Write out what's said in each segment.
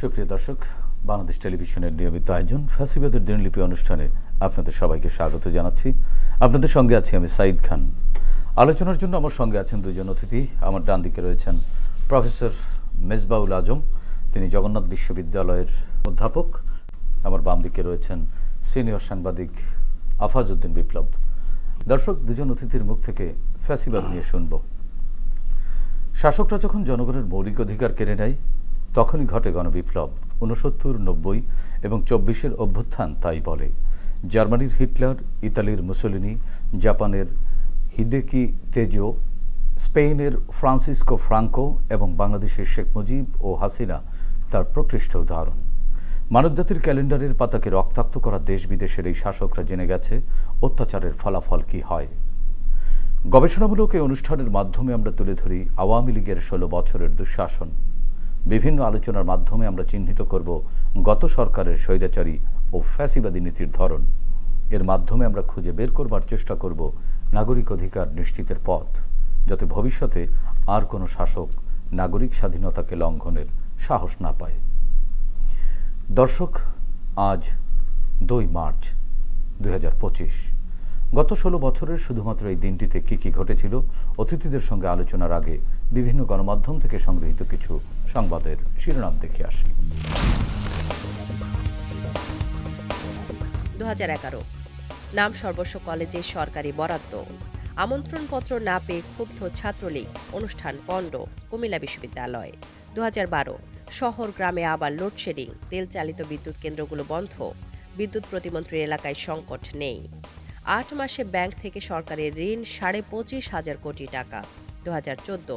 সুপ্রিয় দর্শক, বাংলাদেশ টেলিভিশনের নিয়মিত আয়োজন ফ্যাসিবাদের দিনলিপি অনুষ্ঠানে আপনাদের সবাইকে স্বাগত জানাচ্ছি। আপনাদের সঙ্গে আছি আমি সাঈদ খান। আলোচনার জন্য আমার সঙ্গে আছেন দুজন অতিথি। আমার ডান দিকে রয়েছেন প্রফেসর মেজবাউল আজম, তিনি জগন্নাথ বিশ্ববিদ্যালয়ের অধ্যাপক। আমার বাম দিকে রয়েছেন সিনিয়র সাংবাদিক আফাজ উদ্দিন বিপ্লব। দর্শক, দুজন অতিথির মুখ থেকে ফ্যাসিবাদ নিয়ে শুনব। শাসকরা যখন জনগণের মৌলিক অধিকার কেড়ে নেয় তখনই ঘটে গণবিপ্লব। 69, 90 এবং 24-এর অভ্যুত্থান তাই বলে। জার্মানির হিটলার, ইতালির মুসোলিনি, জাপানের হিদেকি তেজো, স্পেনের ফ্রান্সিসকো ফ্রাঙ্কো এবং বাংলাদেশের শেখ মুজিব ও হাসিনা তার প্রকৃষ্ট উদাহরণ। মানবজাতির ক্যালেন্ডারের পাতাকে রক্তাক্ত করা দেশ বিদেশের এই শাসকরা জেনে গেছে অত্যাচারের ফলাফল কি হয়। গবেষণামূলক এই অনুষ্ঠানের মাধ্যমে আমরা তুলে ধরি আওয়ামী লীগের 16 বছরের দুঃশাসন। বিভিন্ন আলোচনার মাধ্যমে আমরা চিহ্নিত করব গত সরকারের স্বৈরাচারী ও ফ্যাসিবাদী নীতির ধরন। এর মাধ্যমে আমরা খুঁজে বের করবার চেষ্টা করব নাগরিক অধিকার নিশ্চিতের পথ, যাতে ভবিষ্যতে আর কোনো শাসক নাগরিক স্বাধীনতাকে লঙ্ঘনের সাহস না পায়। দর্শক, আজ 2 মার্চ 2025। গত 16 বছরের শুধুমাত্র এই দিনটিতে কি কি ঘটেছিল, অতিথিদের সঙ্গে আলোচনার আগে বিভিন্ন গণমাধ্যম থেকে সংগৃহীত কিছু সংবাদের শিরোনাম দেখে আসি। 2011 নাম সর্বস্ব কলেজে সরকারি বরাদ্দ। আমন্ত্রণপত্র না পেয়ে ক্ষুব্ধ ছাত্রলীগ, অনুষ্ঠান পণ্ড কুমিল্লা বিশ্ববিদ্যালয়। 2012 শহর গ্রামে আবার লোডশেডিং, তেল চালিত বিদ্যুৎ কেন্দ্রগুলো বন্ধ, বিদ্যুৎ প্রতিমন্ত্রীর এলাকায় সংকট নেই। 8 মাসে ব্যাংক থেকে সরকারের ঋণ 25,500 কোটি টাকা। 2014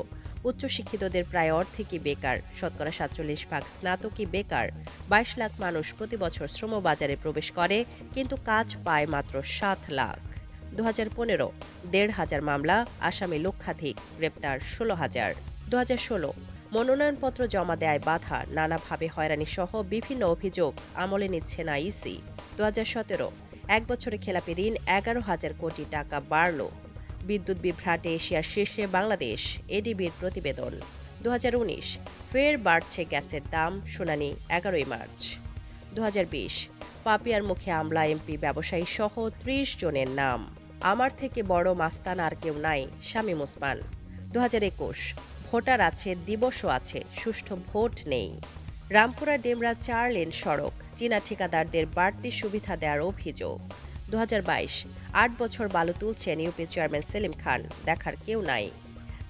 উচ্চশিক্ষিতদের প্রায় অর্ধেকই বেকার, শতকরা 47% স্নাতকই বেকার। 22 লাখ মানুষ প্রতি বছর শ্রমবাজারে প্রবেশ করে, কিন্তু কাজ পায় মাত্র 7 লাখ। 2015 1,500 মামলা, আসামি লক্ষাধিক, গ্রেপ্তার 16,000। 2016 মনোনয়নপত্র জমা দেয় বাধা, নানাভাবে হয়রানি সহ বিভিন্ন অভিযোগ আমলে নিচ্ছে না ইসি। 2017 এক বছরে খেলাপি ঋণ 11,000 কোটি টাকা বাড়ল। বিদ্যুৎ বিভ্রাটে এশিয়ার শীর্ষে বাংলাদেশ, এডিবির প্রতিবেদন। 2019 ফের বাড়ছে গ্যাসের দাম, শুনানি 11 মার্চ। 2020 পাপিয়ার মুখে আমলা এমপি ব্যবসায়ী সহ 30 জনের নাম। আমার থেকে বড় মাস্তান আর কেউ নাই, শামীম ওসমান। 2021 ভোটার আছে, দিবসও আছে, সুষ্ঠু ভোট নেই। রামপুরা ডেমরা 4 লেন সড়ক, চীনা ঠিকাদারদের বাড়তি সুবিধা দেওয়ার অভিযোগ। 2022 8 বছর বালু তুলছেন ইউপি চেয়ারম্যান সেলিম খান, দেখার কেউ নাই।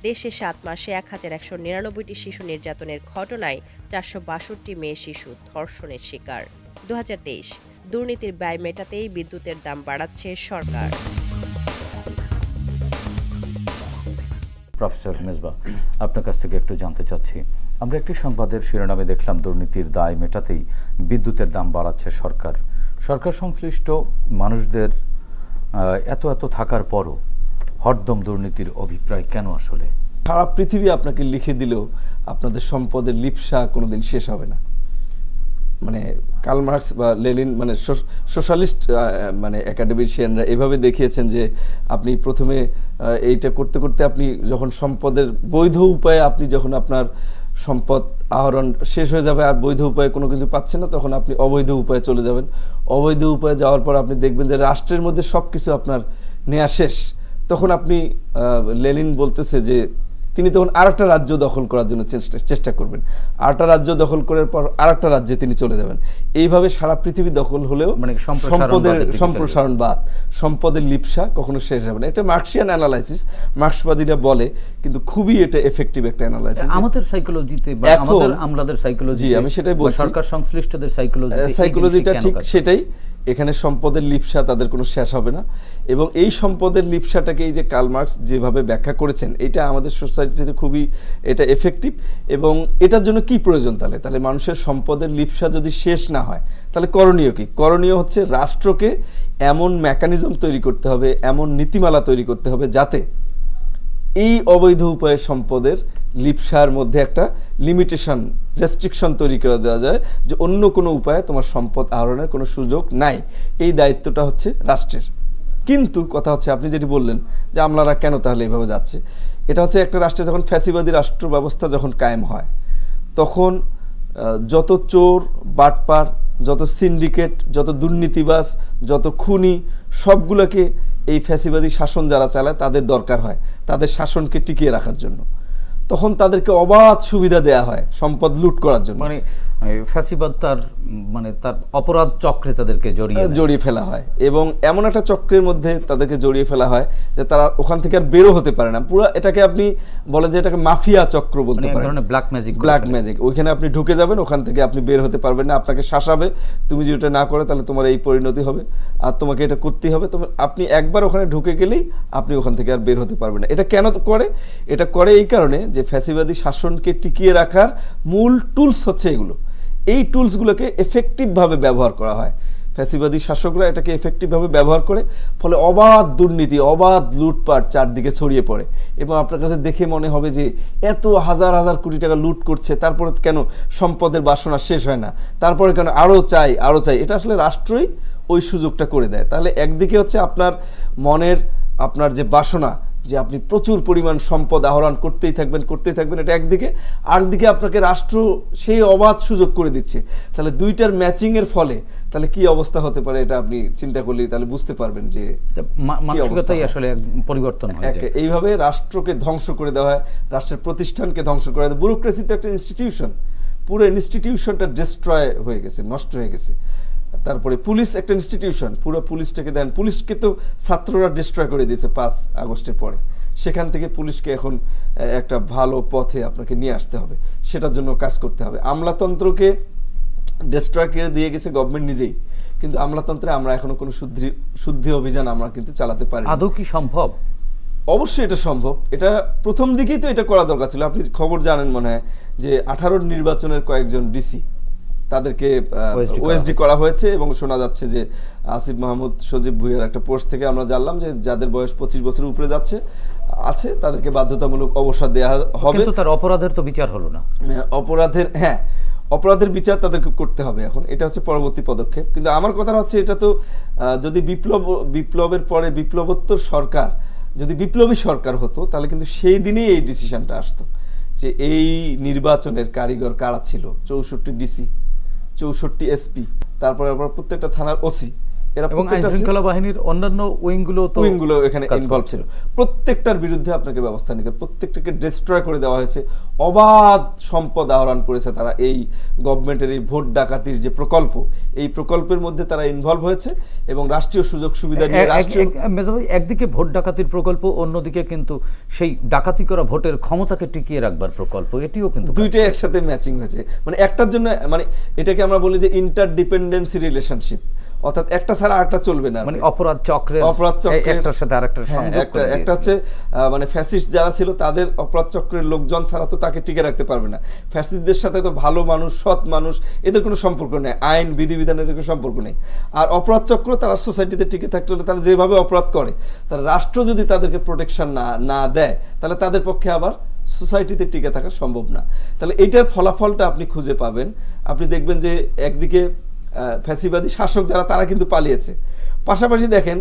দেশে 7 মাসে 1199টি শিশু নির্যাতনের ঘটনায় 462 মেয়ে শিশু ধর্ষণের শিকার। 2023 দুর্নীতির ব্যয় মেটাতেই বিদ্যুতের দাম বাড়াচ্ছে সরকার। প্রফেসর মেজবা, আপনার কাছ থেকে একটু জানতে চাচ্ছি, আমরা একটি সংবাদের শিরোনামে দেখলাম দুর্নীতির দায় মেটাতেই বিদ্যুতের দাম বাড়াচ্ছে সরকার। সরকার সংশ্লিষ্ট মানুষদের এত থাকার পরও হরদম দুর্নীতির অভিপ্রায় কেন আসলে? সারা পৃথিবী আপনাকে লিখে দিলেও আপনাদের সম্পদের লিপ্সা কোনোদিন শেষ হবে না। মানে কার্ল মার্কস বা লেনিন মানে সোশ্যালিস্ট মানে একাডেমিশিয়ানরা এভাবে দেখিয়েছেন যে আপনি প্রথমে এইটা করতে করতে আপনি যখন সম্পদের বৈধ উপায়ে আপনি যখন আপনার সম্পদ আহরণ শেষ হয়ে যাবে আর বৈধ উপায়ে কোনো কিছু পাচ্ছেন না, তখন আপনি অবৈধ উপায়ে চলে যাবেন। অবৈধ উপায়ে যাওয়ার পর আপনি দেখবেন যে রাষ্ট্রের মধ্যে সব কিছু আপনার নেওয়া শেষ। তখন আপনি লেনিন বলতেছে যে তিনি তখন আরেকটা রাজ্য দখল করার জন্য চেষ্টা করবেন, আরেকটা রাজ্য দখল করার পর আরেকটা রাজ্যে তিনি চলে যাবেন। এইভাবে সারা পৃথিবী দখল হলেও মানে সম্পদের সম্প্রসারণবাদ, সম্পদের লিপ্সা কখনো শেষ হবে না। এটা মার্কসিয়ান অ্যানালাইসিস, মার্কসবাদীরা বলে, কিন্তু খুবই এটা এফেক্টিভ একটা অ্যানালাইসিস। আমাদের সাইকোলজিতে বা আমাদের আমলাদের সাইকোলজি, আমি সেটাই বলছি, সরকার সংশ্লিষ্টদের সাইকোলজিটা ঠিক সেটাই। এখানে সম্পদের লিপ্সা তাদের কোনো শেষ হবে না, এবং এই সম্পদের লিপ্সাটাকে এই যে কার্ল মার্কস যেভাবে ব্যাখ্যা করেছেন, এটা আমাদের সোসাইটিতে খুবই এটা এফেক্টিভ। এবং এটার জন্য কি প্রয়োজন? তাহলে মানুষের সম্পদের লিপ্সা যদি শেষ না হয় তাহলে করণীয় কি? করণীয় হচ্ছে রাষ্ট্রকে এমন মেকানিজম তৈরি করতে হবে, এমন নীতিমালা তৈরি করতে হবে যাতে এই অবৈধ উপায়ে সম্পদের লিপ্সার মধ্যে একটা লিমিটেশন, রেস্ট্রিকশন তৈরি করে দেওয়া যায় যে অন্য কোনো উপায়ে তোমার সম্পদ আহরণের কোনো সুযোগ নাই। এই দায়িত্বটা হচ্ছে রাষ্ট্রের। কিন্তু কথা হচ্ছে আপনি যেটি বললেন যে আমলারা কেন তাহলে এভাবে যাচ্ছে, এটা হচ্ছে একটা রাষ্ট্রে যখন ফ্যাসিবাদী রাষ্ট্র ব্যবস্থা যখন কায়েম হয় তখন যত চোর বাটপার, যত সিন্ডিকেট, যত দুর্নীতিবাজ, যত খুনি, সবগুলোকে এই ফ্যাসিবাদী শাসন যারা চালায় তাদের দরকার হয় তাদের শাসনকে টিকিয়ে রাখার জন্য। তখন তাদেরকে অবাধ সুবিধা দেয়া হয় সম্পদ লুট করার জন্য। মানে ফ্যাসিবাদ তার অপরাধ চক্রে তাদেরকে জড়িয়ে ফেলা হয় এবং এমন একটা চক্রের মধ্যে তাদেরকে জড়িয়ে ফেলা হয় যে তারা ওখান থেকে আর বেরো হতে পারে না। পুরো এটাকে আপনি বলেন যে এটাকে মাফিয়া চক্র বলতে পারেন, ব্ল্যাক ম্যাজিক। ওইখানে আপনি ঢুকে যাবেন, ওখান থেকে আপনি বের হতে পারবেন না, আপনাকে শাসাবে, তুমি যদি এটা না করে তাহলে তোমার এই পরিণতি হবে আর তোমাকে এটা করতেই হবে। আপনি একবার ওখানে ঢুকে গেলেই আপনি ওখান থেকে আর বের হতে পারবেন না। এটা কেন করে? এটা করে এই কারণে যে ফ্যাসিবাদী শাসনকে টিকিয়ে রাখার মূল টুলস হচ্ছে এগুলো। এই টুলসগুলোকে এফেক্টিভভাবে ব্যবহার করা হয়। ফ্যাসিবাদী শাসকরা এটাকে এফেক্টিভভাবে ব্যবহার করে, ফলে অবাধ দুর্নীতি, অবাধ লুটপাট চারদিকে ছড়িয়ে পড়ে এবং আপনার কাছে দেখে মনে হবে যে এত হাজার হাজার কোটি টাকা লুট করছে, তারপরে কেন সম্পদের বাসনা শেষ হয় না, তারপরে কেন আরও চাই আরও চাই। এটা আসলে রাষ্ট্রই ওই সুযোগটা করে দেয়। তাহলে একদিকে হচ্ছে আপনার মনের আপনার যে বাসনা, যে আপনি প্রচুর পরিমাণ সম্পদ আহরণ করতেই থাকবেন, এটা একদিকে। আরেকদিকে আপনাকে রাষ্ট্র সেই অবাধ সুযোগ করে দিচ্ছে। তাহলে দুইটার ম্যাচিংয়ের ফলে তাহলে কি অবস্থা হতে পারে, এটা আপনি চিন্তা করলে তাহলে বুঝতে পারবেন যে মানসিকতাই আসলে পরিবর্তন হয়। এইভাবে রাষ্ট্রকে ধ্বংস করে দেওয়া হয়, রাষ্ট্রের প্রতিষ্ঠানকে ধ্বংস করে দেওয়া। ব্যুরোক্রেসি তো একটা ইনস্টিটিউশন, পুরো ইনস্টিটিউশনটা ডিস্ট্রয় হয়ে গেছে, নষ্ট হয়ে গেছে। তারপরে পুলিশ একটা ইনস্টিটিউশন, পুরো পুলিশটাকে দেন, পুলিশকে তো ছাত্ররা ডিস্ট্রয় করে দিয়েছে 5 আগস্টের পরে। সেখান থেকে পুলিশকে এখন একটা ভালো পথে আপনাকে নিয়ে আসতে হবে, সেটার জন্য কাজ করতে হবে। আমলাতন্ত্রকে ডিস্ট্রয় করে দিয়ে গেছে গভর্নমেন্ট নিজেই, কিন্তু আমলাতন্ত্রে আমরা এখনো কোনো শুদ্ধি অভিযান আমরা কিন্তু চালাতে পারি। আদৌ কি সম্ভব? অবশ্যই এটা সম্ভব। এটা প্রথম দিকেই তো এটা করা দরকার ছিল। আপনি খবর জানেন মনে হয় যে 18 নির্বাচনের কয়েকজন ডিসি তাদেরকে ওএসডি করা হয়েছে এবং শোনা যাচ্ছে যে আসিফ মাহমুদ সজীব ভুইয়ার একটা পোস্ট থেকে আমরা জানলাম যে যাদের বয়স 25 বছরের উপরে আছে তাদেরকে বাধ্যতামূলক অবসর দেওয়া হবে। কিন্তু তার অপরাধের তো বিচার হলো না। অপরাধের বিচার তাদেরকে করতে হবে এখন, এটা হচ্ছে পরবর্তী পদক্ষেপ। কিন্তু আমার কথা হচ্ছে এটা তো যদি বিপ্লবের পরে বিপ্লবোত্তর সরকার যদি বিপ্লবী সরকার হতো তাহলে কিন্তু সেই দিনেই এই ডিসিশনটা আসতো যে এই নির্বাচনের কারিগর কারা ছিল। 64 ডিসি, 64 এসপি, তারপরে আবার প্রত্যেকটা থানার ওসি, এরা আইনশৃঙ্খলা বাহিনীর অন্যান্য উইংগুলো এখানে ইনভলভ ছিল। প্রত্যেকটার বিরুদ্ধে আপনাকে ব্যবস্থা নিতে, প্রত্যেকটাকে ডিস্ট্রয় করে দেওয়া হয়েছে। অবাধ সম্পদ আহরণ করেছে তারা। এই গভর্নমেন্টের এই ভোট ডাকাতির যে প্রকল্প, এই প্রকল্পের মধ্যে তারা ইনভলভ হয়েছে এবং রাষ্ট্রীয় সুযোগ সুবিধা নিয়ে একদিকে ভোট ডাকাতির প্রকল্প, অন্যদিকে কিন্তু সেই ডাকাতি করা ভোটের ক্ষমতাকে টিকিয়ে রাখবার প্রকল্প, এটিও কিন্তু দুইটাই একসাথে ম্যাচিং হয়েছে। মানে একটার জন্য এটাকে আমরা বলি যে ইন্টারডিপেন্ডেন্সি রিলেশনশিপ, অর্থাৎ একটা ছাড়া আরেকটা চলবে না। মানে অপরাধ চক্রের একটার সাথে আরেকটার একটা হচ্ছে মানে ফ্যাসিস্ট যারা ছিল তাদের অপরাধ চক্রের লোকজন ছাড়া তো তাকে টিকে রাখতে পারবে না। ফ্যাসিস্টদের সাথে তো ভালো মানুষ, সৎ মানুষ, এদের কোনো সম্পর্ক নেই, আইন বিধিবিধান এদের কোনো সম্পর্ক নেই। আর অপরাধ চক্র তারা সোসাইটিতে টিকে থাকতে হলে তারা যেভাবে অপরাধ করে, তার রাষ্ট্র যদি তাদেরকে প্রোটেকশন না দেয় তাহলে তাদের পক্ষে আবার সোসাইটিতে টিকে থাকা সম্ভব না। তাহলে এইটার ফলাফলটা আপনি খুঁজে পাবেন। আপনি দেখবেন যে একদিকে ফ্যাসিবাদী শাসক যারা তারা কিন্তু পালিয়েছে, পাশাপাশি দেখেন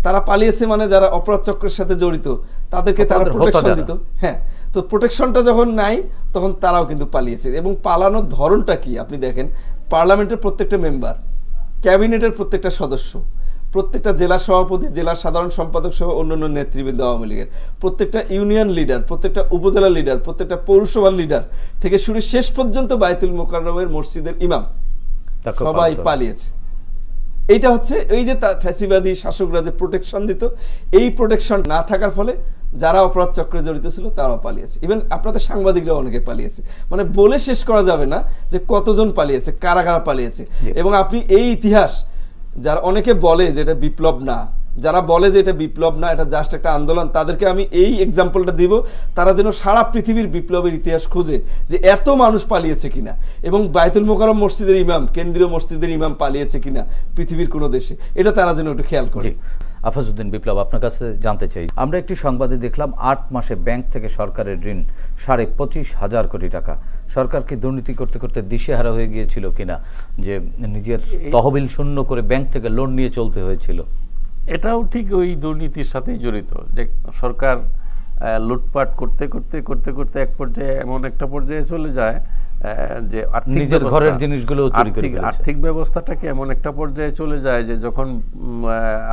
তারা পালিয়েছে মানে যারা অপরাধ চক্রের সাথে জড়িত তাদেরকে তারা প্রোটেকশন দিত। হ্যাঁ, তো প্রোটেকশনটা যখন নাই তখন তারাও কিন্তু পালিয়েছে। এবং পালানোর ধরনটা কি আপনি দেখেন, পার্লামেন্টের প্রত্যেকটা মেম্বার, ক্যাবিনেটের প্রত্যেকটা সদস্য, প্রত্যেকটা জেলা সভাপতি, জেলার সাধারণ সম্পাদক সহ অন্যান্য নেতৃবৃন্দ আওয়ামী লীগের, প্রত্যেকটা ইউনিয়ন লিডার, প্রত্যেকটা উপজেলা লিডার, প্রত্যেকটা পৌরসভার লিডার থেকে শুরু শেষ পর্যন্ত বায়তুল মোকাররমের মসজিদের ইমাম সবাই পালিয়েছে। এইটা হচ্ছে এই যে ফ্যাসিবাদী শাসকরা যে প্রোটেকশন দিত, এই প্রোটেকশন না থাকার ফলে যারা অপরাধ চক্রে জড়িত ছিল তারাও পালিয়েছে। ইভেন আপনাদের সাংবাদিকরা অনেকে পালিয়েছে। মানে বলে শেষ করা যাবে না যে কতজন পালিয়েছে, কারা কারা পালিয়েছে। এবং আপনি এই ইতিহাস যারা অনেকে বলে যে এটা বিপ্লব না, যারা বলে যে এটা বিপ্লব না, এটা জাস্ট একটা আন্দোলন, তাদেরকে আমি এই এক্সাম্পলটা দিব, তারা যেন সারা পৃথিবীর বিপ্লবের ইতিহাস খুঁজে যে এত মানুষ পালিয়েছে কিনা এবং বায়তুল মোকাররম মসজিদের ইমাম, কেন্দ্রীয় মসজিদের ইমাম পালিয়েছে কিনা পৃথিবীর কোনো দেশে, এটা তারা যেন একটু খেয়াল করে। আফাজউদ্দিন বিপ্লব, আপনার কাছে জানতে চাই, আমরা একটি সংবাদে দেখলাম 8 মাসে ব্যাংক থেকে সরকারের ঋণ 25,500 কোটি টাকা। সরকার কি দুর্নীতি করতে করতে দিশেহারা হয়ে গিয়েছিল কিনা যে নিজের তহবিল শূন্য করে ব্যাংক থেকে লোন নিয়ে চলতে হয়েছিল? এটাও ঠিক ওই দুর্নীতির সাথেই জড়িত যে সরকার লুটপাট করতে করতে করতে করতে এক পর্যায়ে এমন একটা পর্যায়ে চলে যায় যে আর্থিক নিজের ব্যবস্থা, ঘরের জিনিসগুলো চুরি করে ফেলেছে। আর্থিক ব্যবস্থাটাকে এমন একটা পর্যায়ে চলে যায় যে যখন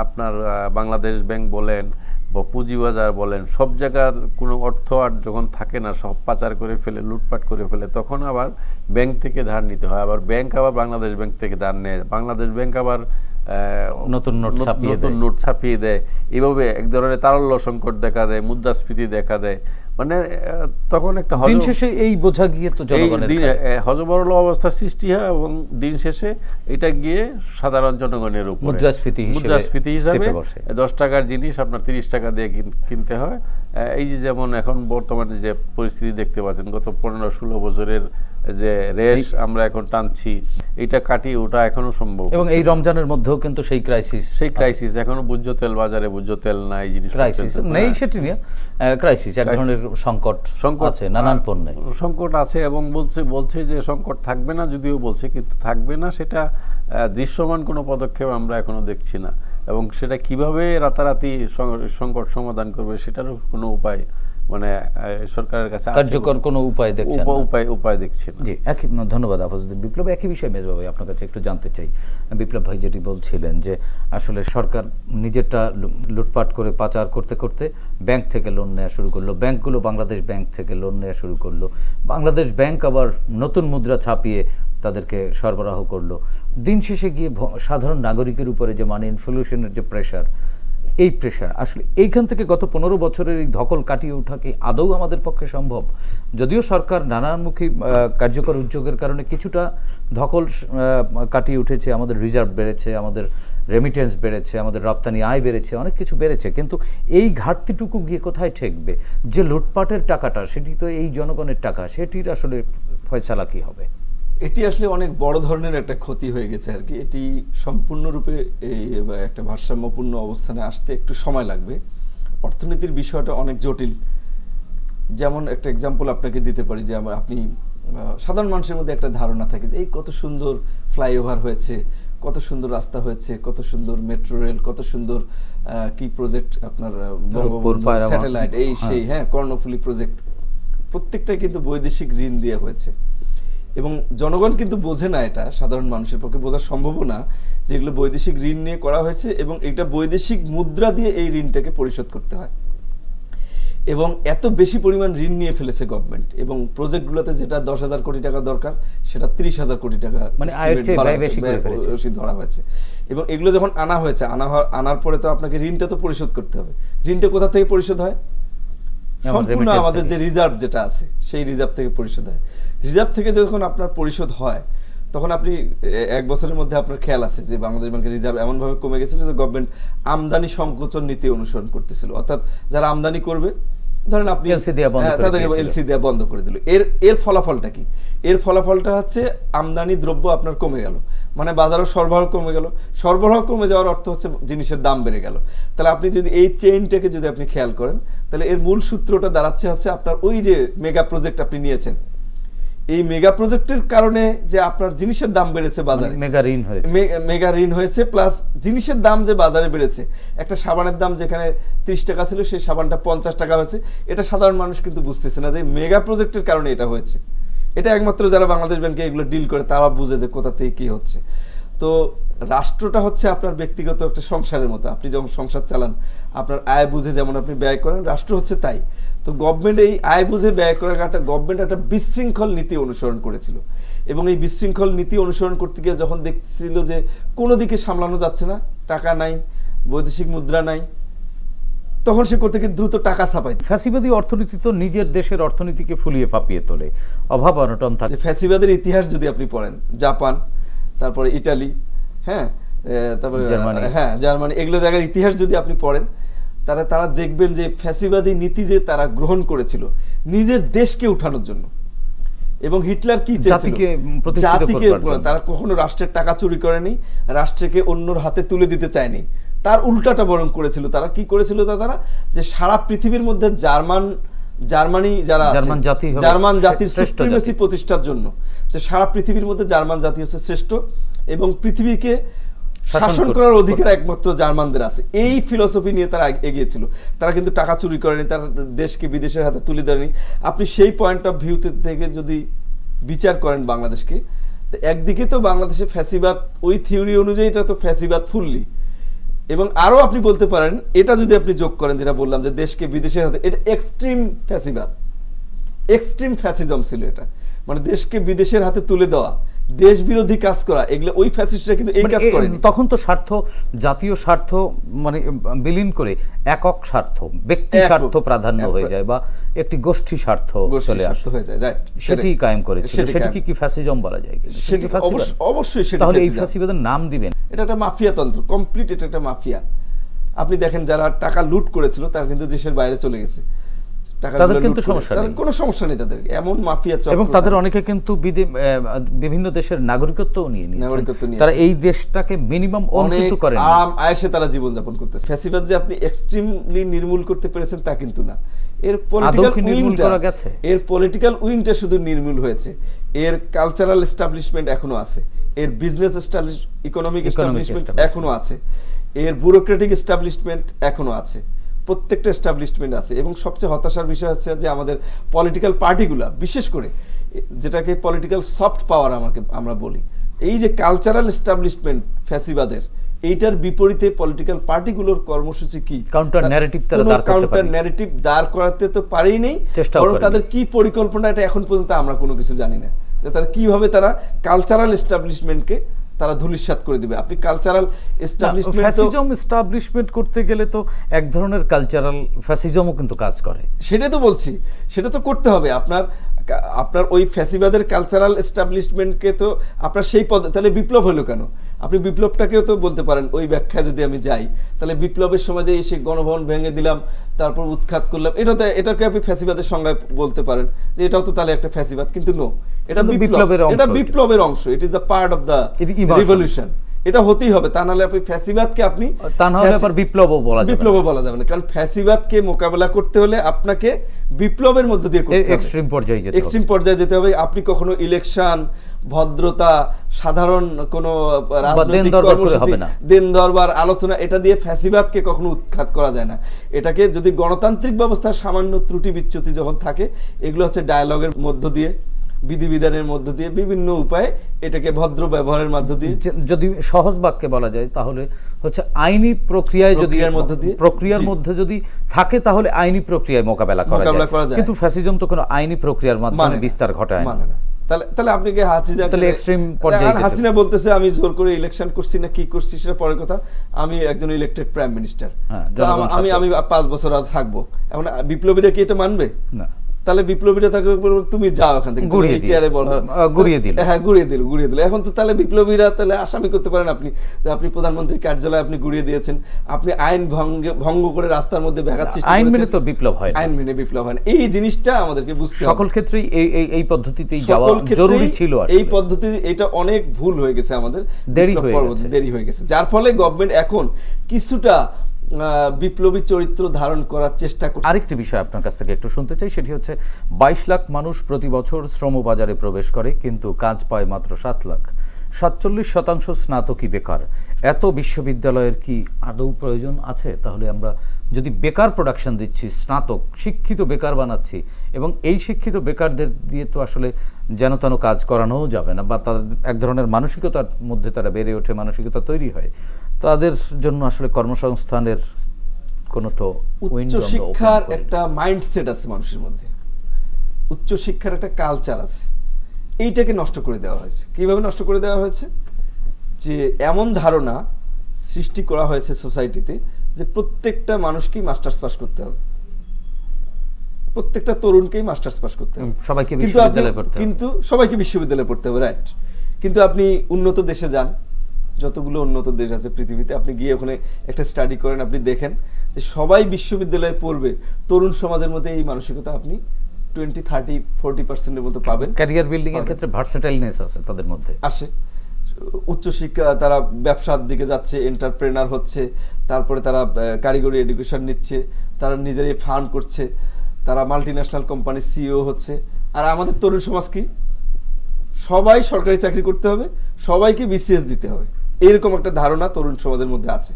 আপনার বাংলাদেশ ব্যাংক বলেন বা পুঁজিবাজার বলেন, সব জায়গার কোনো অর্থ আর যখন থাকে না, সব পাচার করে ফেলে, লুটপাট করে ফেলে, তখন আবার ব্যাংক থেকে ধার নিতে হয়। আবার ব্যাংক আবার বাংলাদেশ ব্যাংক থেকে ধার নেয়, বাংলাদেশ ব্যাংক আবার নতুন নোট ছাপিয়ে দেয়। এইভাবে এক ধরনের তারল্য সংকট দেখা দেয়, মুদ্রাস্ফীতি দেখা দেয়। মানে তখন একটা দিন শেষে এই বোঝা গিয়ে তো জনগণের হযবরল অবস্থার সৃষ্টি হয়, এবং দিন শেষে এটা গিয়ে সাধারণ জনগণের উপর মুদ্রাস্ফীতি হিসাবে 10 টাকার জিনিস আপনার 30 টাকা দিয়ে কিনতে হয়। এই যে যেমন এখন বর্তমানে যে পরিস্থিতি দেখতে পাচ্ছেন, গত 15-16 বছরের যে রেশ আমরা এখন টানছি, এটা কাটিয়ে ওটা এখনো সম্ভব। এবং এই রমজানের মধ্যেও কিন্তু সেই ক্রাইসিস এখনো ভোজ্য তেল বাজারে, ভোজ্য তেল নাই, জিনিস ক্রাইসিস নেই, সেটি নিয়ে ক্রাইসিস, এক ধরনের সংকট আছে নানান পণ্যে, সংকট আছে। এবং বলছে যে সংকট থাকবে না, যদিও বলছে, কিন্তু থাকবে না সেটা দৃশ্যমান কোনো পদক্ষেপ আমরা এখনো দেখছি না। এবং সেটা কিভাবে রাতারাতি সংকট সমাধান করবে সেটারও কোনো উপায় মানে সরকারের কাছে কার্যকর কোনো উপায় দেখছেন না? উপায় দেখছি না। জি, ধন্যবাদ আফাজউদ্দিন বিপ্লব। একই বিষয় মেজবা ভাই আপনার কাছে একটু জানতে চাই। বিপ্লব ভাই যেটি বলছিলেন যে আসলে সরকার নিজেরটা লুটপাট করে পাচার করতে করতে ব্যাংক থেকে লোন নেওয়া শুরু করলো, ব্যাংকগুলো বাংলাদেশ ব্যাংক থেকে লোন নেওয়া শুরু করলো, বাংলাদেশ ব্যাংক আবার নতুন মুদ্রা ছাপিয়ে তাদেরকে সরবরাহ করলো। দিন শেষে গিয়ে সাধারণ নাগরিকের উপরে যে মানি ইনফ্লেশনের যে প্রেশার, এই প্রেশার আসলে এইখান থেকে গত 15 বছরের এই ধকল কাটিয়ে ওঠা কি আদৌ আমাদের পক্ষে সম্ভব? যদিও সরকার নানানমুখী কার্যকর উদ্যোগের কারণে কিছুটা ধকল কাটিয়ে উঠেছে, আমাদের রিজার্ভ বেড়েছে, আমাদের রেমিটেন্স বেড়েছে, আমাদের রপ্তানি আয় বেড়েছে, অনেক কিছু বেড়েছে, কিন্তু এই ঘাটতিটুকু গিয়ে কোথায় ঠেকবে? যে লুটপাটের টাকাটা, সেটি তো এই জনগণের টাকা, সেটির আসলে ফয়সালা কি হবে? এটি আসলে অনেক বড় ধরনের একটা ক্ষতি হয়ে গেছে আর কি। এটি সম্পূর্ণরূপে এই একটা ভারসাম্যপূর্ণ অবস্থানে আসতে একটু সময় লাগবে। অর্থনীতির বিষয়টা অনেক জটিল। যেমন একটা এক্সাম্পল আপনাকে দিতে পারি যে আপনি সাধারণ মানুষের মধ্যে একটা ধারণা থাকে যে এই কত সুন্দর ফ্লাইওভার হয়েছে, কত সুন্দর রাস্তা হয়েছে, কত সুন্দর মেট্রো রেল, কত সুন্দর কি প্রজেক্ট আপনার স্যাটেলাইট, এই সেই, হ্যাঁ, কর্ণফুলী প্রজেক্ট, প্রত্যেকটাই কিন্তু বৈদেশিক ঋণ দিয়ে হয়েছে। এবং জনগণ কিন্তু বোঝে না, এটা সাধারণ মানুষের পক্ষে বোঝা সম্ভবও না যে এগুলো বৈদেশিক ঋণ নিয়ে করা হয়েছে এবং এটা বৈদেশিক মুদ্রা দিয়ে এই ঋণটাকে পরিশোধ করতে হয়। এবং এত বেশি পরিমাণ ঋণ নিয়ে ফেলেছে গভর্নমেন্ট, এবং প্রজেক্টগুলোতে যেটা 10,000 কোটি টাকা দরকার সেটা 30,000 কোটি টাকা মানে ধরা হয়েছে। এবং এগুলো যখন আনা হয়েছে, আনার পরে তো আপনাকে ঋণটা তো পরিশোধ করতে হবে। ঋণটা কোথা থেকে পরিশোধ হয়? সম্পূর্ণ আমাদের যে রিজার্ভ যেটা আছে সেই রিজার্ভ থেকে পরিশোধ হয়। রিজার্ভ থেকে যখন আপনার পরিশোধ হয় তখন আপনি 1 বছরের মধ্যে আপনার খেয়াল আছে যে বাংলাদেশ ব্যাংকের রিজার্ভ এমনভাবে কমে গেছিল যে গভর্নমেন্ট আমদানি সংকোচন নীতি অনুসরণ করতেছিল। অর্থাৎ যারা আমদানি করবে, ধরেন আপনি তাদের এলসি দেওয়া বন্ধ করে দিল। এর ফলাফলটা কি? এর ফলাফলটা হচ্ছে আমদানি দ্রব্য আপনার কমে গেল, মানে বাজারের সরবরাহ কমে গেল। সরবরাহ কমে যাওয়ার অর্থ হচ্ছে জিনিসের দাম বেড়ে গেল। তাহলে আপনি যদি এই চেইনটাকে যদি আপনি খেয়াল করেন, তাহলে এর মূল সূত্রটা দাঁড়াচ্ছে হচ্ছে আপনার ওই যে মেগা প্রজেক্ট আপনি নিয়েছেন, এই মেগা প্রজেক্টের কারণে যে আপনার জিনিসের দাম বেড়েছে বাজারে, মেগা ঋণ হয়েছে, প্লাস জিনিসের দাম যে বাজারে বেড়েছে। একটা সাবানের দাম যেখানে 30 টাকা ছিল সেই সাবানটা 50 টাকা হয়েছে। এটা সাধারণ মানুষ কিন্তু বুঝতেছে না যে মেগা প্রজেক্টের কারণে এটা হয়েছে। এটা একমাত্র যারা বাংলাদেশ ব্যাংকে এগুলো ডিল করে তারা বুঝে যে কোথা থেকে কি হচ্ছে। তো রাষ্ট্রটা হচ্ছে আপনার ব্যক্তিগত একটা সংসারের মতো। আপনি যখন সংসার চালান, আপনার আয় বুঝে যেমন আপনি ব্যয় করেন, রাষ্ট্র হচ্ছে তাই। তো গভর্নমেন্ট এই আয় বুঝে ব্যয় করার গভর্নমেন্ট একটা বিশৃঙ্খল নীতি অনুসরণ করেছিল, এবং এই বিশৃঙ্খল নীতি অনুসরণ করতে গিয়ে যখন দেখছিল যে কোনো দিকে সামলানো যাচ্ছে না, টাকা নাই, বৈদেশিক মুদ্রা নাই, তখন সে করতে গিয়ে দ্রুত টাকা ছাপাই। ফ্যাসিবাদী অর্থনীতি তো নিজের দেশের অর্থনীতিকে ফুলিয়ে ফাঁপিয়ে তোলে, অভাব অনটন থাকে। ফ্যাসিবাদের ইতিহাস যদি আপনি পড়েন, জাপান, তারপরে ইটালি, হ্যাঁ, তারপরে জার্মানি, এগুলো জায়গার ইতিহাস যদি আপনি পড়েন, তারা দেখবেন যে ফ্যাসিবাদী নীতি যে তারা গ্রহণ করেছিল নিজের দেশকে উঠানোর জন্য। এবং হিটলার কি জাতিকে, তারা কখনো রাষ্ট্রের টাকা চুরি করেনি, রাষ্ট্রকে অন্যর হাতে তুলে দিতে চায়নি, তার উল্টাটা বরং করেছিল। তারা কি করেছিল? তারা যে সারা পৃথিবীর মধ্যে জার্মানি যারা জার্মান জাতির সুপ্রিমেসি প্রতিষ্ঠার জন্য, যে সারা পৃথিবীর মধ্যে জার্মান জাতি হচ্ছে শ্রেষ্ঠ এবং পৃথিবীকে শাসন করার অধিকার একমাত্র জার্মানদের আছে, এই ফিলসফি নিয়ে তারা এগিয়েছিল। তারা কিন্তু টাকা চুরি করেনি, তারা দেশকে বিদেশের হাতে তুলে দেয়নি। আপনি সেই পয়েন্ট অফ ভিউতে থেকে যদি বিচার করেন বাংলাদেশকে, তো একদিকে তো বাংলাদেশে ফ্যাসিবাদ ওই থিওরি অনুযায়ী এটা তো ফ্যাসিবাদ ফুললি, এবং আরো আপনি বলতে পারেন এটা যদি আপনি যোগ করেন যেটা বললাম যে দেশকে বিদেশের হাতে, এটা এক্সট্রিম ফ্যাসিবাদ, এক্সট্রিম ফ্যাসিজম ছিল এটা, মানে দেশকে বিদেশের হাতে তুলে দেওয়া, দেশ বিরোধী কাজ করা, এগুলো ওই ফ্যাসিস্টরা কিন্তু এই কাজ করেনি। তখন তো স্বার্থ, জাতীয় স্বার্থ মানে বিলীন করে একক স্বার্থ, ব্যক্তি স্বার্থ প্রাধান্য হয়ে যায় বা একটি গোষ্ঠী স্বার্থ চলে আসে হয়ে যায়, রাইট, সেটি কায়েম করেছিল। সেটি কি ফ্যাসিজম বলা যায়? সেটি অবশ্যই সেটা। তাহলে এই ফ্যাসিবাদের নাম দিবেন? এটা একটা মাফিয়া তন্ত্র, কমপ্লিট এটা একটা মাফিয়া। আপনি দেখেন যারা টাকা লুট করেছিল তারা কিন্তু দেশের বাইরে চলে গেছে, তাদের কিন্তু সমস্যা নেই, কোনো সমস্যা নেই তাদের, এমন মাফিয়া চক্র, এবং তাদের অনেকে কিন্তু বিভিন্ন দেশের নাগরিকত্বও নিয়ে নিয়েছে, তারা এই দেশটাকে মিনিমাম অনেক করেন, আরাম আয়েশে তারা জীবন যাপন করতেছে। ফ্যাসিবাদ যে আপনি এক্সট্রিমলি নির্মূল করতে পেরেছেন তা কিন্তু না, এর পলিটিক্যাল উইংটা শুধু নির্মূল হয়েছে, এর কালচারাল এস্টাবলিশমেন্ট এখনো আছে, এর বিজনেস ইকোনমিক এস্টাবলিশমেন্ট এখনো আছে, এর ব্যুরোক্রেটিক এস্টাবলিশমেন্ট এখনো আছে, প্রত্যেকটা এস্টাবলিশমেন্ট আছে। এবং সবচেয়ে হতাশার বিষয় হচ্ছে যে আমাদের পলিটিক্যাল পার্টিগুলা, বিশেষ করে যেটাকে পলিটিক্যাল সফট পাওয়ার আমরা বলি, এই যে কালচারাল এস্টাবলিশমেন্ট ফ্যাসিবাদের, এইটার বিপরীতে পলিটিক্যাল পার্টিগুলোর কর্মসূচি কি, কাউন্টার ন্যারেটিভ দাঁড় করাতে তো পারেই নেই, কারণ তাদের কি পরিকল্পনা এটা এখন পর্যন্ত আমরা কোনো কিছু জানি না, যে তারা কিভাবে তারা কালচারাল এস্টাবলিশমেন্টকে তারা ধূলিসাৎ করে দিবে। আপনি কালচারাল এস্টাবলিশমেন্ট করতে গেলে তো এক ধরনের কালচারাল ফ্যাসিজমও কিন্তু কাজ করে, সেটা তো বলছি, সেটা তো করতে হবে। আপনার ওই ফ্যাসিবাদের কালচারাল এস্টাবলিশমেন্টকে তো আপনার সেই পদ, তাহলে বিপ্লব হলো কেন? আপনি বিপ্লবটাকেও তো বলতে পারেন ওই ব্যাখ্যায় যদি আমি যাই, তাহলে বিপ্লবের সময় যে এসে গণভবন ভেঙে দিলাম, তারপর উৎখাত করলাম, এটাকে আপনি ফ্যাসিবাদের সংজ্ঞায় বলতে পারেন যে এটাও তো তাহলে একটা ফ্যাসিবাদ, কিন্তু নো, এটা বিপ্লবের অংশ, it is the part of the revolution, এটা হতেই হবে, তা নাহলে আপনি ফ্যাসিবাদকে আপনি বিপ্লবও বলা যাবে না, কারণ ফ্যাসিবাদকে মোকাবেলা করতে হলে আপনাকে বিপ্লবের মধ্যে দিয়ে করতে হবে, এক্সট্রিম পর্যায়ে যেতে হবে। আপনি কখনো ইলেকশন, ভদ্রতা, সাধারণ কোন রাজনৈতিক কর্মসূচি, দিন দরবার, আলোচনা, এটা দিয়ে ফ্যাসিবাদকে কখনো উৎখাত করা যায় না। এটাকে যদি গণতান্ত্রিক ব্যবস্থার সামান্য ত্রুটি বিচ্যুতি যখন থাকে, এগুলো হচ্ছে ডায়ালগের মধ্য দিয়ে, বিধিবিধানের মধ্য দিয়ে, বিভিন্ন উপায়ে এটাকে ভদ্র ব্যবহারের মধ্য দিয়ে, যদি সহজ বাক্যে বলা যায় তাহলে হচ্ছে আইনি প্রক্রিয়ায়, যদি প্রক্রিয়ার মধ্যে যদি থাকে তাহলে আইনি প্রক্রিয়ায় মোকাবেলা করা যায়, কিন্তু ফ্যাসিজম তো কোনো আইনি প্রক্রিয়ার মাধ্যমে বিস্তার ঘটায় না। তাহলে আপনি কি হাসিনা বলতেছে আমি জোর করে ইলেকশন করছি না কি করছি সেটা পরের কথা, আমি একজন ইলেক্টেড প্রাইম মিনিস্টার, আমি 5 বছর আর থাকবো, এখন বিপ্লবীরা কি এটা মানবে? না। তাহলে বিপ্লবীরা তাকে তুমি যাও এখান থেকে, ঘুরিয়ে দিল। এখন তো তাহলে বিপ্লবীরা তাহলে আসামি করতে পারেন আপনি, যে আপনি প্রধানমন্ত্রীর কার্যালয় আপনি ঘুরিয়ে দিয়েছেন, আপনি আইন ভঙ্গ করে রাস্তার মধ্যে ব্যাঘাত সৃষ্টি করেছেন। আইন মেনে তো বিপ্লব হয় না, আইন মেনে বিপ্লব হয় না। এই জিনিসটা আমাদেরকে বুঝতে হবে। সকল ক্ষেত্রেই এই পদ্ধতিতেই যাওয়া জরুরি ছিল। এই পদ্ধতি এটা অনেক ভুল হয়ে গেছে, আমাদের দেরি হয়ে গেছে, যার ফলে গভর্নমেন্ট এখন কিছুটা বিপ্লবী চরিত্র ধারণ করার চেষ্টা করছে। আরেকটি বিষয় আপনার কাছ থেকে একটু শুনতে চাই, সেটি হচ্ছে 22 লাখ মানুষ প্রতি বছর শ্রমবাজারে প্রবেশ করে, কিন্তু কাজ পায় মাত্র 7 লাখ। 47% স্নাতকই বেকার। এত বিশ্ববিদ্যালয়ের কি আদৌ প্রয়োজন আছে? তাহলে আমরা যদি বেকার প্রোডাকশন দিচ্ছি, স্নাতক শিক্ষিত বেকার বানাচ্ছি, এবং এই শিক্ষিত বেকারদের দিয়ে তো আসলে যেন তেন কাজ করানোও যাবে না, বা তাদের এক ধরনের মানসিকতার মধ্যে তারা বেড়ে ওঠে, মানসিকতা তৈরি হয়, তাদের জন্য আসলে কর্মসংস্থানের কোনো তো উচ্চশিক্ষার একটা মাইন্ডসেট আছে মানুষের মধ্যে, উচ্চশিক্ষার একটা কালচার আছে, এইটাকে নষ্ট করে দেওয়া হয়েছে। কিভাবে নষ্ট করে দেওয়া হয়েছে? যে এমন ধারণা সৃষ্টি করা হয়েছে সোসাইটিতে যে প্রত্যেকটা মানুষকেই মাস্টার্স পাস করতে হবে, প্রত্যেকটা তরুণকেই মাস্টার্স পাস করতে হবে, কিন্তু সবাইকে বিশ্ববিদ্যালয়ে পড়তে হবে, রাইট। কিন্তু আপনি উন্নত দেশে যান, যতগুলো উন্নত দেশ আছে পৃথিবীতে, আপনি গিয়ে ওখানে একটা স্টাডি করেন, আপনি দেখেন যে সবাই বিশ্ববিদ্যালয়ে পড়বে, তরুণ সমাজের মধ্যে এই মানসিকতা আপনি 20-30-40% মতো পাবেন। ক্যারিয়ার বিল্ডিং এর ক্ষেত্রে ভার্সেটাইলনেস আছে তাদের মধ্যে, আসে। উচ্চশিক্ষা, তারা ব্যবসার দিকে যাচ্ছে, এন্টারপ্রেনার হচ্ছে, তারপরে তারা কারিগরি এডুকেশন নিচ্ছে, তারা নিজেরাই ফার্ম করছে, তারা মাল্টিন্যাশনাল কোম্পানির সিইও হচ্ছে। আর আমাদের তরুণ সমাজ কি? সবাই সরকারি চাকরি করতে হবে, সবাইকে বিসিএস দিতে হবে, এরকম একটা ধারণা তরুণ সমাজের মধ্যে আছে।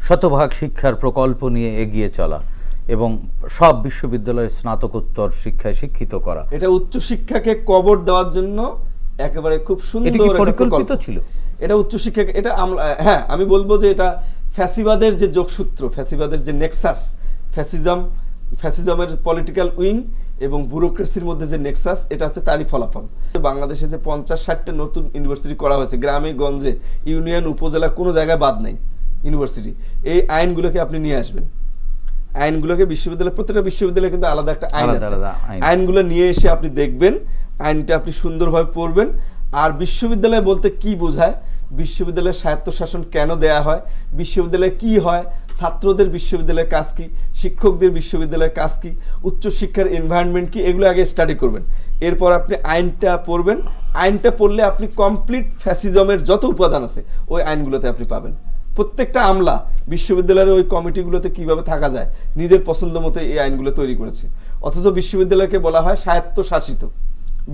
শতভাগ শিক্ষার প্রকল্প নিয়ে এগিয়ে চলা, এবং সব বিশ্ববিদ্যালয়ে স্নাতকোত্তর শিক্ষায় শিক্ষিত করা, এটা উচ্চশিক্ষাকে কবর দেওয়ার জন্য একেবারে খুব এটা সুন্দর কি একটা পরিকল্পিত প্রকল্প। ছিল? এটা উচ্চশিক্ষাকে, এটা হ্যাঁ, আমি বলবো যে এটা ফ্যাসিবাদের যে যোগসূত্র, ফ্যাসিবাদের যে নেক্সাস, ফ্যাসিজমের পলিটিক্যাল উইং এবং ব্যুরোক্রেসির মধ্যে যে নেক্সাস, এটা হচ্ছে তারই ফলাফল। বাংলাদেশে যে 50-60টা নতুন ইউনিভার্সিটি করা হয়েছে, গ্রামে গঞ্জে, ইউনিয়ন, উপজেলা, কোনো জায়গায় বাদ নেই ইউনিভার্সিটি। এই আইনগুলোকে আপনি নিয়ে আসবেন, আইনগুলোকে বিশ্ববিদ্যালয়, প্রত্যেকটা বিশ্ববিদ্যালয়ে কিন্তু আলাদা একটা আইন আলাদা আছে, আলাদা আইন। আইনগুলো নিয়ে এসে আপনি দেখবেন, আইনটা আপনি সুন্দরভাবে পড়বেন। আর বিশ্ববিদ্যালয় বলতে কি বোঝায়, বিশ্ববিদ্যালয়ের স্বায়ত্তশাসন কেন দেয়া হয়, বিশ্ববিদ্যালয়ে কি হয়, ছাত্রদের বিশ্ববিদ্যালয়ের কাজ কি, শিক্ষকদের বিশ্ববিদ্যালয়ের কাজ কি, উচ্চশিক্ষার এনভায়রনমেন্ট কি, এগুলো আগে স্টাডি করবেন। এরপর আপনি আইনটা পড়বেন। আইনটা পড়লে আপনি কমপ্লিট ফ্যাসিজমের যত উপাদান আছে ওই আইনগুলোতে আপনি পাবেন। প্রত্যেকটা আমলা বিশ্ববিদ্যালয়ের ওই কমিটিগুলোতে কিভাবে থাকা যায় নিজের পছন্দ মতো এই আইনগুলো তৈরি করেছে। অথচ বিশ্ববিদ্যালয়কে বলা হয় স্বায়ত্তশাসিত।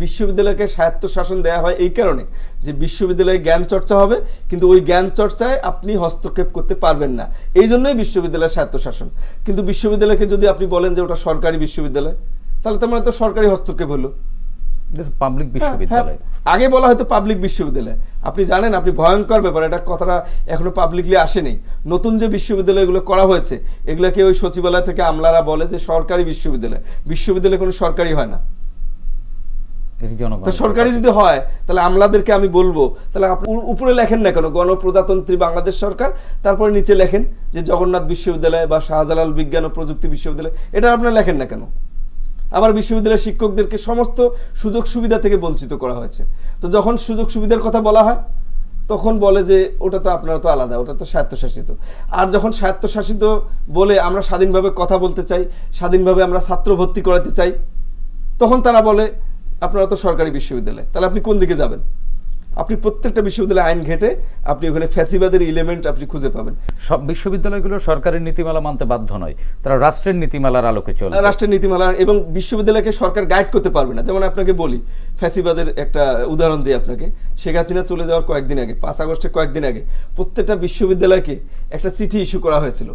বিশ্ববিদ্যালয়কে স্বায়ত্তশাসন দেওয়া হয় এই কারণে যে বিশ্ববিদ্যালয়ে জ্ঞান চর্চা হবে, কিন্তু ওই জ্ঞান চর্চায় আপনি হস্তক্ষেপ করতে পারবেন না, এই জন্যই বিশ্ববিদ্যালয়ের স্বায়ত্তশাসন। কিন্তু বিশ্ববিদ্যালয়কে যদি আপনি বলেন যে ওটা সরকারি বিশ্ববিদ্যালয়, তাহলে তো মানে তো সরকারি হস্তক্ষেপ হলো। পাবলিক বিশ্ববিদ্যালয় আগে বলা হয়তো পাবলিক বিশ্ববিদ্যালয়, আপনি জানেন, আপনি ভয়ঙ্কর ব্যাপার, এটা কথাটা এখনো পাবলিকলি আসেনি। নতুন যে বিশ্ববিদ্যালয়গুলো করা হয়েছে এগুলোকে ওই সচিবালয় থেকে আমলারা বলে যে সরকারি বিশ্ববিদ্যালয়। বিশ্ববিদ্যালয় কোনো সরকারি হয় না। তো সরকারি যদি হয় তাহলে আমলাদেরকে আমি বলবো, তাহলে আপনি উপরে লেখেন না কেন গণপ্রজাতন্ত্রী বাংলাদেশ সরকার, তারপরে নিচে লেখেন যে জগন্নাথ বিশ্ববিদ্যালয় বা শাহজালাল বিজ্ঞান ও প্রযুক্তি বিশ্ববিদ্যালয়, এটা আপনারা লেখেন না কেন? আবার বিশ্ববিদ্যালয়ের শিক্ষকদেরকে সমস্ত সুযোগ সুবিধা থেকে বঞ্চিত করা হয়েছে। তো যখন সুযোগ সুবিধার কথা বলা হয় তখন বলে যে ওটা তো আপনারা তো আলাদা, ওটা তো স্বায়ত্তশাসিত। আর যখন স্বায়ত্তশাসিত বলে আমরা স্বাধীনভাবে কথা বলতে চাই, স্বাধীনভাবে আমরা ছাত্র ভর্তি করাতে চাই, তখন তারা বলে আপনারা তো সরকারি বিশ্ববিদ্যালয়। তাহলে আপনি কোন দিকে যাবেন? আপনি প্রত্যেকটা বিশ্ববিদ্যালয়ে আইন ঘেটে আপনি ওখানে ফ্যাসিবাদের এলিমেন্ট আপনি খুঁজে পাবেন। সব বিশ্ববিদ্যালয়গুলো সরকারের নীতিমালা মানতে বাধ্য নয়, তারা রাষ্ট্রের নীতিমালার আলোকে চলে। রাষ্ট্রের নীতিমালা এবং বিশ্ববিদ্যালয়কে সরকার গাইড করতে পারবে না। যেমন আপনাকে বলি, ফ্যাসিবাদের একটা উদাহরণ দিই আপনাকে। শেখ হাসিনা চলে যাওয়ার কয়েকদিন আগে, 5 আগস্টের কয়েকদিন আগে, প্রত্যেকটা বিশ্ববিদ্যালয়কে একটা চিঠি ইস্যু করা হয়েছিল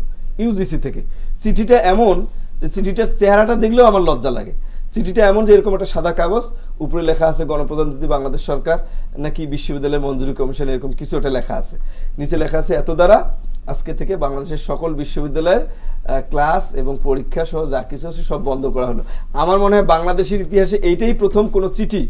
ইউজিসি থেকে। চিঠিটা এমন যে চিঠিটার চেহারাটা দেখলেও আমার লজ্জা লাগে। চিঠিটা এমন যে এরকম একটা সাদা কাগজ, উপরে লেখা আছে গণপ্রজাতন্ত্রী বাংলাদেশ সরকার নাকি বিশ্ববিদ্যালয় মঞ্জুরি কমিশন, এরকম কিছু একটা লেখা আছে। নিচে লেখা আছে এত দ্বারা আজকে থেকে বাংলাদেশের সকল বিশ্ববিদ্যালয়ের ক্লাস এবং পরীক্ষা সহ যা কিছু আছে সব বন্ধ করা হলো। আমার মনে হয় বাংলাদেশের ইতিহাসে এইটাই প্রথম কোনো চিঠি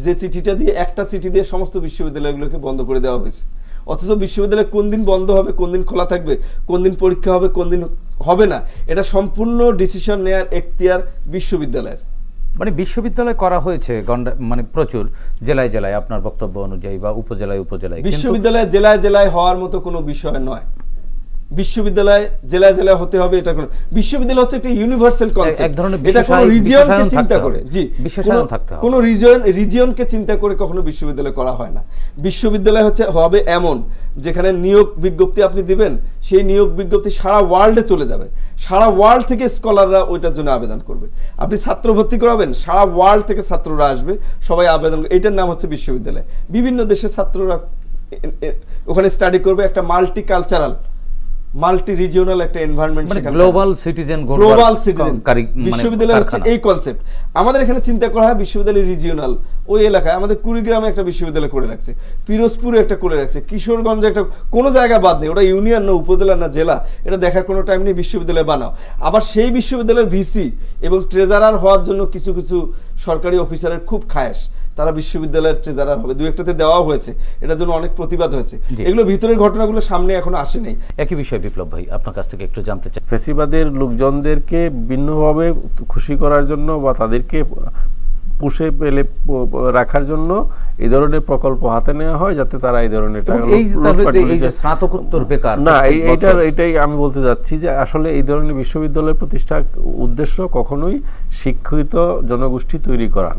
যে চিঠিটা দিয়ে, একটা চিঠি দিয়ে সমস্ত বিশ্ববিদ্যালয়গুলোকে বন্ধ করে দেওয়া হয়েছে। অথচ বিশ্ববিদ্যালয় কোন দিন বন্ধ হবে, কোন দিন খোলা থাকবে, কোন দিন পরীক্ষা হবে, কোন দিন হবে না, এটা সম্পূর্ণ ডিসিশন নেয়ার এখতিয়ার বিশ্ববিদ্যালয়ের। মানে বিশ্ববিদ্যালয় করা হয়েছে মানে প্রচুর জেলায় জেলায়, আপনার বক্তব্য অনুযায়ী, বা উপজেলায় উপজেলায়। বিশ্ববিদ্যালয় জেলায় জেলায় হওয়ার মতো কোনো বিষয় নয়। বিশ্ববিদ্যালয় জেলায় জেলায় হতে হবে এটা কোনো, বিশ্ববিদ্যালয় হচ্ছে একটা ইউনিভার্সাল কনসেপ্ট। এক ধরনের এটা কোনো রিজিয়নকে চিন্তা করে, জি, বিশেষায়ন থাকতে হবে। কোনো রিজিয়নকে চিন্তা করে কখনো বিশ্ববিদ্যালয় করা হয় না। বিশ্ববিদ্যালয় হচ্ছে হবে এমন যেখানে নিয়োগ বিজ্ঞপ্তি আপনি দিবেন, সেই নিয়োগ বিজ্ঞপ্তি সারা ওয়ার্ল্ডে চলে যাবে, সারা ওয়ার্ল্ড থেকে স্কলাররা ওইটার জন্য আবেদন করবে। আপনি ছাত্র ভর্তি করাবেন, সারা ওয়ার্ল্ড থেকে ছাত্ররা আসবে, সবাই আবেদন করবে। এটার নাম হচ্ছে বিশ্ববিদ্যালয়। বিভিন্ন দেশের ছাত্ররা ওখানে স্টাডি করবে, একটা মাল্টি কালচারাল, মাল্টি রিজিওনাল একটা এনভায়রনমেন্ট, গ্লোবাল সিটিজেন। বিশ্ববিদ্যালয় হচ্ছে এই কনসেপ্ট। আমাদের এখানে চিন্তা করা হয় বিশ্ববিদ্যালয় রিজিওনাল, ওই এলাকায় আমাদের কুড়িগ্রামে একটা বিশ্ববিদ্যালয় করে রাখছে, পিরোজপুরে একটা করে রাখছে, কিশোরগঞ্জে একটা, কোনো জায়গা বাদ নেই। ওটা ইউনিয়ন না, উপজেলা না, জেলা, এটা দেখার কোনো টাইম নেই। বিশ্ববিদ্যালয় বানাও। আবার সেই বিশ্ববিদ্যালয়ের ভিসি এবং ট্রেজারার হওয়ার জন্য কিছু কিছু সরকারি অফিসারের খুব খায়েশ, তারা বিশ্ববিদ্যালয়ের ট্রেজারার হবে। দু একটাতে দেওয়াও হয়েছে, এটার জন্য অনেক প্রতিবাদ হয়েছে। এগুলো ভিতরের ঘটনাগুলো সামনে এখনো আসে নাই। একই বিষয় বিপ্লব ভাই, আপনার কাছ থেকে একটু জানতে চাই। ফ্যাসিবাদের লোকজনদেরকে ভিন্নভাবে খুশি করার জন্য বা তাদেরকে পুষে পেলে রাখার জন্য এই ধরনের প্রকল্প হাতে নেওয়া হয়, যাতে তারা এই ধরনের স্নাতকোত্তর বেকার না, এটাই আমি বলতে যাচ্ছি যে আসলে এই ধরনের বিশ্ববিদ্যালয় প্রতিষ্ঠার উদ্দেশ্য কখনোই শিক্ষিত জনগোষ্ঠী তৈরি করা,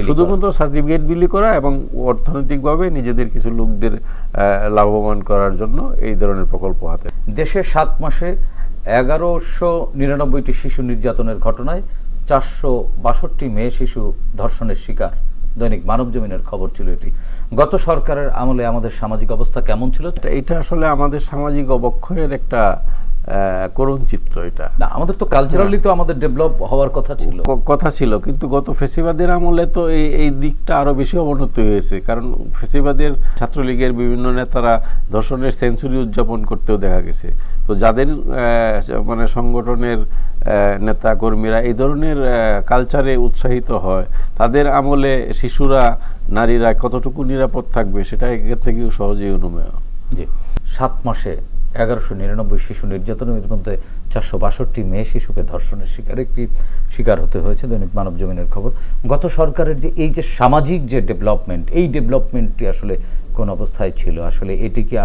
শুধুমাত্র সার্টিফিকেট বিলি করা এবং অর্থনৈতিকভাবে নিজেদের কিছু লোকদের লাভবান করার জন্য এই ধরনের প্রকল্প হাতে। দেশে 7 মাসে 1199টি শিশু নির্যাতনের ঘটনায় 462 মেয়ে শিশু ধর্ষণের শিকার। দৈনিক মানবজমিনের খবর ছিল এটি। গত সরকারের আমলে আমাদের সামাজিক অবস্থা কেমন ছিল? এটা আসলে আমাদের সামাজিক অবক্ষয়ের একটা করুণ চিত্র এটা। না, আমাদের তো কালচারালি তো আমাদের ডেভেলপ হওয়ার কথা ছিল। কথা ছিল, কিন্তু গত ফ্যাসিবাদের আমলে তো এই দিকটা আরো বেশি অবনতি হয়েছে। কারণ ফ্যাসিবাদের ছাত্রলীগের বিভিন্ন নেতারা ধর্ষণের সেঞ্চুরি উদযাপন করতেও দেখা গেছে। তো যাদের মানে সংগঠনের নেতা কর্মীরা এই ধরনের কালচারে উৎসাহিত হয়, তাদের আমলে শিশুরা, নারীরা কতটুকু নিরাপদ থাকবে সেটা এর থেকেও সহজেই অনুমেয়। জি, 7 মাসে 1199 শিশু নির্যাতনের মধ্যে 462 মেয়ে শিশুকে ধর্ষণের শিকার হতে হয়েছে। দৈনিক মানব জমিনের খবর। গত সরকারের যে এই যে সামাজিক যে ডেভেলপমেন্ট, এই ডেভেলপমেন্টটি আসলে কোন অবস্থায় ছিল? আসলে এটি কি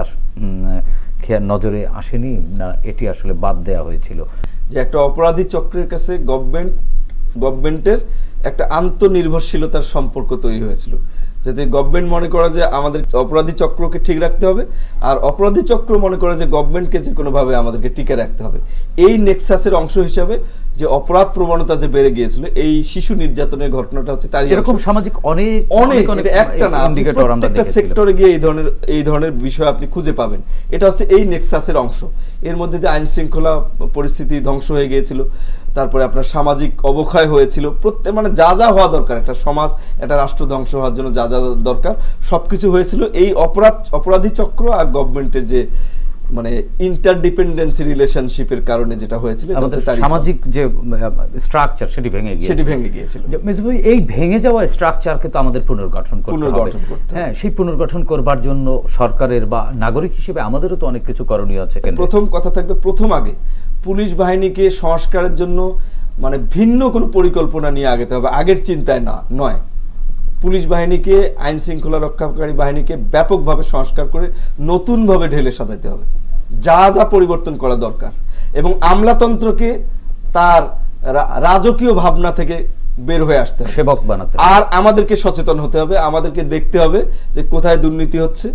নজরে আসেনি, না এটি আসলে বাদ দেওয়া হয়েছিল? যে একটা অপরাধী চক্রের কাছে গভর্নমেন্টের একটা আন্তনির্ভরশীলতার সম্পর্ক তৈরি হয়েছিল, যাতে গভর্নমেন্ট মনে করে যে আমাদের অপরাধী চক্রকে ঠিক রাখতে হবে, আর অপরাধী চক্র মনে করে যে গভর্নমেন্টকে যে কোনোভাবে আমাদেরকে টিকে রাখতে হবে। এই নেক্সাসের অংশ হিসাবে যে অপরাধ প্রবণতা যে বেড়ে গিয়েছিল, এই শিশু নির্যাতনের ঘটনাটা হচ্ছে তারই এরকম সামাজিক অনেক একটা না, প্রত্যেকটা সেক্টরে গিয়ে এই ধরনের বিষয় আপনি খুঁজে পাবেন। এটা হচ্ছে এই নেক্সাসের অংশ। এর মধ্যে যে আইন শৃঙ্খলা পরিস্থিতি ধ্বংস হয়ে গিয়েছিল, তারপরে আপনার সামাজিক অবক্ষয় হয়েছিল, মানে যা যা হওয়া দরকার, একটা সমাজ, একটা রাষ্ট্র ধ্বংস হওয়ার জন্য যা যা দরকার সবকিছু হয়েছিল এই অপরাধী চক্র আর গভর্নমেন্টের যে মানে ইন্টারডিপেন্ডেন্সি রিলেশনশিপের কারণে যেটা হয়েছিল, সামাজিক যে স্ট্রাকচার সেটি ভেঙে গিয়েছিল। এই ভেঙে যাওয়া স্ট্রাকচারকে তো আমাদের পুনর্গঠন করতে হবে। হ্যাঁ, সেই পুনর্গঠন করবার জন্য সরকারের বা নাগরিক হিসেবে আমাদেরও তো অনেক কিছু করণীয় আছে। প্রথম কথা থাকবে, আগে পুলিশ বাহিনীকে সংস্কারের জন্য মানে ভিন্ন কোনো পরিকল্পনা নিয়ে আগাতে হবে, আগের চিন্তায় নয়। পুলিশ বাহিনীকে, আইন শৃঙ্খলা রক্ষাকারী বাহিনীকে ব্যাপকভাবে সংস্কার করে নতুনভাবে ঢেলে সাজাতে হবে, যা যা পরিবর্তন করা দরকার, এবং আমলাতন্ত্রকে তার রাজকীয় ভাবনা থেকে বের হয়ে আসতে হবে, সেবক বানাতে হবে। আর আমাদেরকে সচেতন হতে হবে, আমাদেরকে দেখতে হবে যে কোথায় দুর্নীতি হচ্ছে,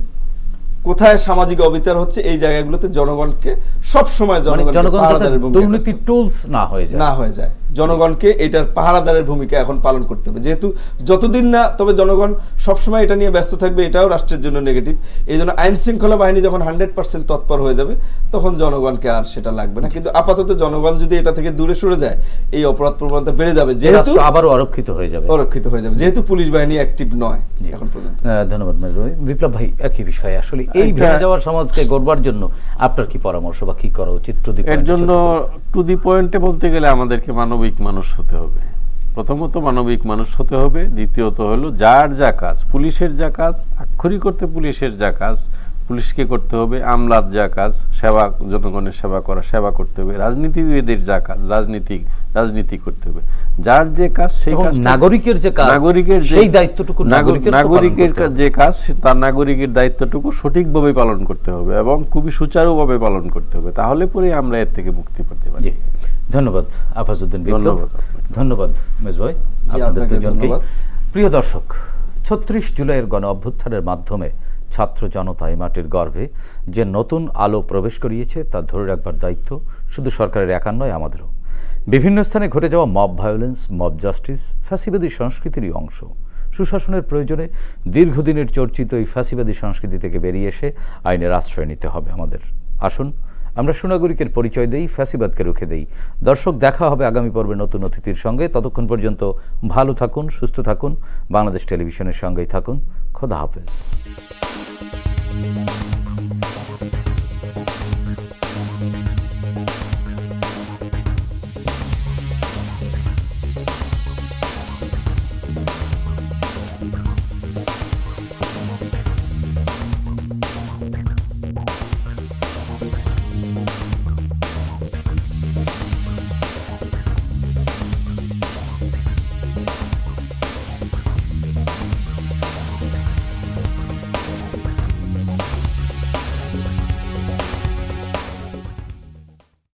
কোথায় সামাজিক অবিচার হচ্ছে। এই জায়গাগুলোতে জনগণকে সবসময় দুর্নীতির টুলস না হয়ে যায়, জনগণকে এটার পাহারাদারের ভূমিকা এখন পালন করতে হবে। যেহেতু যতদিন না, তবে জনগণ সবসময় এটা নিয়ে ব্যস্ত থাকবে, এটাও রাষ্ট্রের জন্য নেগেটিভ। এই জন্য আইন শৃঙ্খলা বাহিনী যখন 100% তৎপর হয়ে যাবে, তখন জনগণকে আর সেটা লাগবে না। কিন্তু আপাতত জনগণ যদি এটা থেকে দূরে সরে যায়, এই অপরাধ প্রবণতা বেড়ে যাবে, যেহেতু আবারও অরক্ষিত হয়ে যাবে, যেহেতু পুলিশ বাহিনী অ্যাক্টিভ নয় এখন পর্যন্ত। ধন্যবাদ বিপ্লব ভাই। একই বিষয়ে আসলে এই ভেঙে যাওয়ার সমাজকে গড়বার জন্য আপনার কি পরামর্শ বা কি করা উচিত? এর জন্য টু দি পয়েন্টে বলতে গেলে আমাদেরকে মানবিক মানুষ হতে হবে। প্রথমত মানবিক মানুষ হতে হবে। দ্বিতীয়ত হলো যার যা কাজ, পুলিশের যা কাজ, আক্ষরিক করতে পুলিশের যা কাজ পুলিশকে করতে হবে। আমলার যা কাজ, সেবা, জনগণের সেবা করা, সেবা করতে হবে। রাজনীতিবিদদের যা কাজ, রাজনীতি করতে হবে। যার যে কাজ সেই কাজ, নাগরিকের যে কাজ, নাগরিকের সেই দায়িত্বটুকু, নাগরিকের যে কাজ, তার নাগরিকের দায়িত্বটুকু সঠিকভাবে পালন করতে হবে এবং খুবই সুচারুভাবে পালন করতে হবে। তাহলে পরে আমরা এর থেকে মুক্তি পেতে পারি। ধন্যবাদ আফাজউদ্দিন বিপ্লব, ধন্যবাদ মেজ ভাই, আপনাদের দুজনকে। প্রিয় দর্শক, 36 জুলাইয়ের গণ অভ্যুত্থানের মাধ্যমে ছাত্র জনতা এই মাটির গর্ভে যে নতুন আলো প্রবেশ করিয়েছে তা ধরে রাখবার দায়িত্ব শুধু সরকারের একার নয়, আমাদেরও। বিভিন্ন স্থানে ঘটে যাওয়া মব ভায়োলেন্স, মব জাস্টিস ফ্যাসিবাদী সংস্কৃতিরই অংশ। সুশাসনের প্রয়োজনে দীর্ঘদিনের চর্চিত এই ফ্যাসিবাদী সংস্কৃতি থেকে বেরিয়ে এসে আইনের আশ্রয় নিতে হবে আমাদের। আসুন আমরা সুনাগরিকের পরিচয় দেই, ফ্যাসিবাদকে রুখে দেই। দর্শক, দেখা হবে আগামী পর্বে নতুন অতিথির সঙ্গে। ততক্ষণ পর্যন্ত ভালো থাকুন, সুস্থ থাকুন, বাংলাদেশ টেলিভিশনের সঙ্গেই থাকুন। খোদা হাফেজ।